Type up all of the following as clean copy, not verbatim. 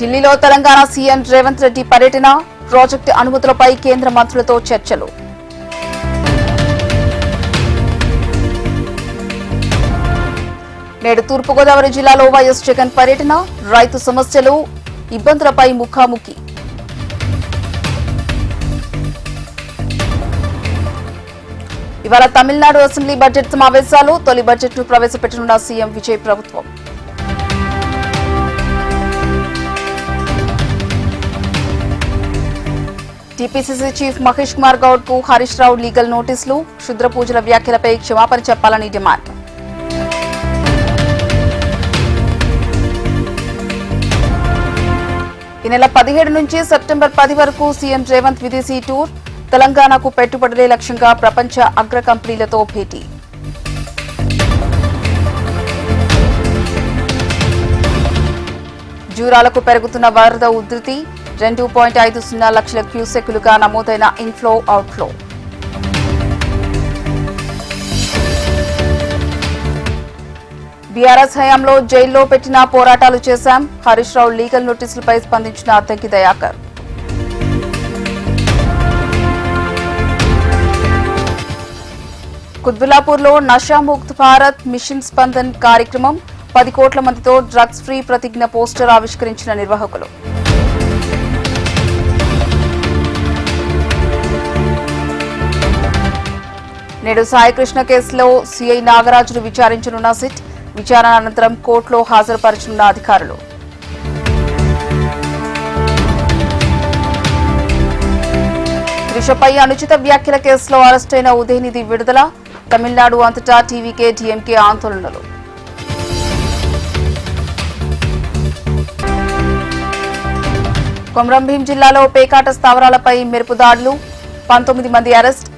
ఢిల్లీలో తెలంగాణ సీఎం రేవంత్ రెడ్డి పర్యటన, ప్రాజెక్టు అనుమతులపై కేంద్ర మంత్రులతో చర్చలు. నేడు తూర్పుగోదావరి జిల్లాలో వైఎస్ జగన్ పర్యటన, రైతు సమస్యలు, ఇబ్బందులపై ముఖాముఖి. ఇవాళ తమిళనాడు అసెంబ్లీ బడ్జెట్ సమావేశాలు, తొలి బడ్జెట్ను ప్రవేశపెట్టనున్న సీఎం విజయ్ ప్రభుత్వం. టీపీసీసీ చీఫ్ మహేష్ కుమార్ గౌడ్ కు హరీష్ రావు లీగల్ నోటీసులు, క్షుద్ర పూజల వ్యాఖ్యలపై క్షమాపణ చెప్పాలని డిమాండ్. ఈ నెల 17 నుంచి సెప్టెంబర్ 10 వరకు సీఎం రేవంత్ విదేశీ టూర్, తెలంగాణకు పెట్టుబడులే లక్ష్యంగా ప్రపంచ అగ్ర కంపెనీలతో భేటీ. జూరాలకు పెరుగుతున్న వరద ఉధృతి, 2.50 లక్షల క్యూసెక్కులుగా నమోదైన ఇన్ఫ్లో అవుట్ఫ్లో. బీఆర్ఎస్ హయాంలో జైల్లో పెట్టిన పోరాటాలు చేశాం, హరీష్ రావు లీగల్ నోటీసులపై స్పందించిన అద్దంకి దయాకర్. కుత్బుల్లాపూర్లో నషాముక్త్ భారత్ మిషన్ స్పందన్ కార్యక్రమం, 10 కోట్ల మందితో డ్రగ్స్ ఫ్రీ ప్రతిజ్ఞ పోస్టర్ ఆవిష్కరించిన నిర్వాహకులు. నేడు సాయికృష్ణ కేసులో సీఐ నాగరాజును విచారించనున్న సిట్, విచారణ అనంతరం కోర్టులో హాజరుపరచనున్న అధికారులు. త్రిషపై అనుచిత వ్యాఖ్యల కేసులో అరెస్టైన ఉదయనిధి విడుదల, తమిళనాడు అంతటా టీవీకే డీఎంకే ఆందోళనలు. కొమరంభీం జిల్లాలో పేకాట స్థావరాలపై మెరుపు దాడులు, 19 మంది అరెస్ట్,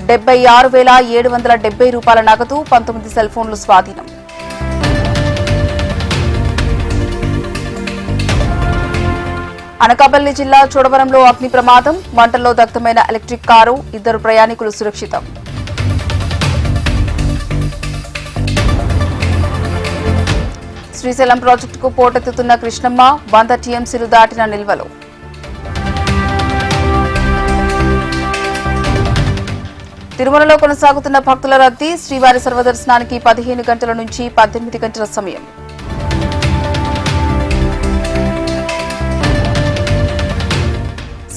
76,770 రూపాయల నగదు, 19 సెల్ ఫోన్లు స్వాధీనం. అనకాపల్లి జిల్లా చోడవరంలో అగ్ని ప్రమాదం, మంటల్లో దగ్ధమైన ఎలక్ట్రిక్ కారు, 2 ప్రయాణికులు సురక్షితం. శ్రీశైలం ప్రాజెక్టుకు పోటెత్తుతున్న కృష్ణమ్మ, 100 టీఎంసీలు దాటిన నిల్వలు. తిరుమలలో కొనసాగుతున్న భక్తుల రద్దీ, శ్రీవారి సర్వదర్శనానికి 15 గంటల నుంచి 18 గంటల సమయం.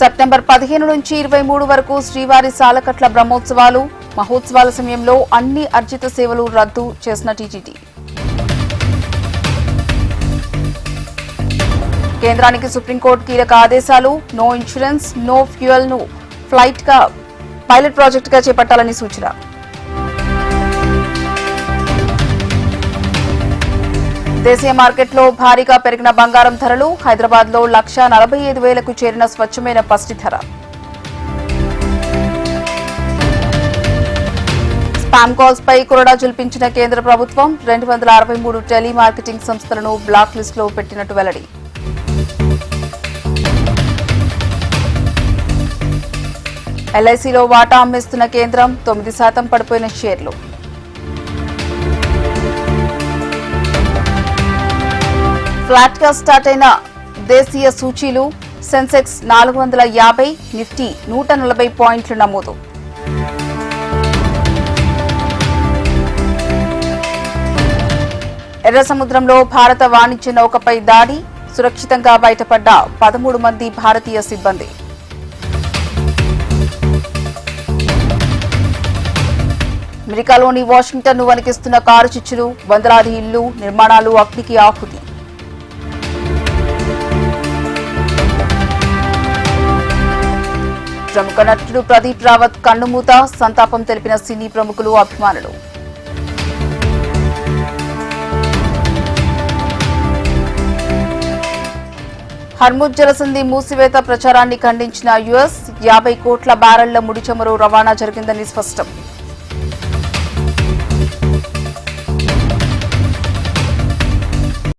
సెప్టెంబర్ 15 నుంచి 23 వరకు శ్రీవారి సాలకట్ల బ్రహ్మోత్సవాలు, మహోత్సవాల సమయంలో అన్ని అర్జిత సేవలు రద్దు చేసిన టీటీడీ. కేంద్రానికి సుప్రీంకోర్టు కీలక ఆదేశాలు, నో ఇన్సూరెన్స్, నో ఫ్యూయల్ ను ఫ్లైట్ గా పైలట్ ప్రాజెక్టుగా చేపట్టాలని సూచన. దేశీయ మార్కెట్లో భారీగా పెరిగిన బంగారం ధరలు, హైదరాబాద్ లో 1,45,000కు చేరిన స్వచ్ఛమైన పసిడి ధర. స్పామ్ కాల్స్ పై కొరడా జుల్పించిన కేంద్ర ప్రభుత్వం, 263 టెలి మార్కెటింగ్ సంస్థలను బ్లాక్ లిస్టులో పెట్టినట్టు వెల్లడి. ఎల్ఐసీలో వాటా అమ్మేస్తున్న కేంద్రం, 9% పడిపోయిన షేర్లు. ఫ్లాట్ గా స్టార్ట్ అయిన దేశీయ సూచీలు, సెన్సెక్స్ 450, నిఫ్టీ 140 పాయింట్లు నమోదు. ఎర్ర సముద్రంలో భారత వాణిజ్య నౌకపై దాడి, సురక్షితంగా బయటపడ్డ 13 మంది భారతీయ సిబ్బంది. అమెరికాలోని వాషింగ్టన్ ను వణికిస్తున్న కారు చిచ్చులు, వందలాది ఇళ్లు, నిర్మాణాలు అగ్నికి ఆహుతి. ప్రముఖ నటుడు ప్రదీప్ రావత్ కన్నుమూత, సంతాపం తెలిపిన సినీ ప్రముఖులు, అభిమానులు. హర్ముజ్ జలసంధి మూసివేత ప్రచారాన్ని ఖండించిన యుఎస్, 50 కోట్ల బ్యారెళ్ల ముడి చమురు రవాణా జరిగిందని స్పష్టం.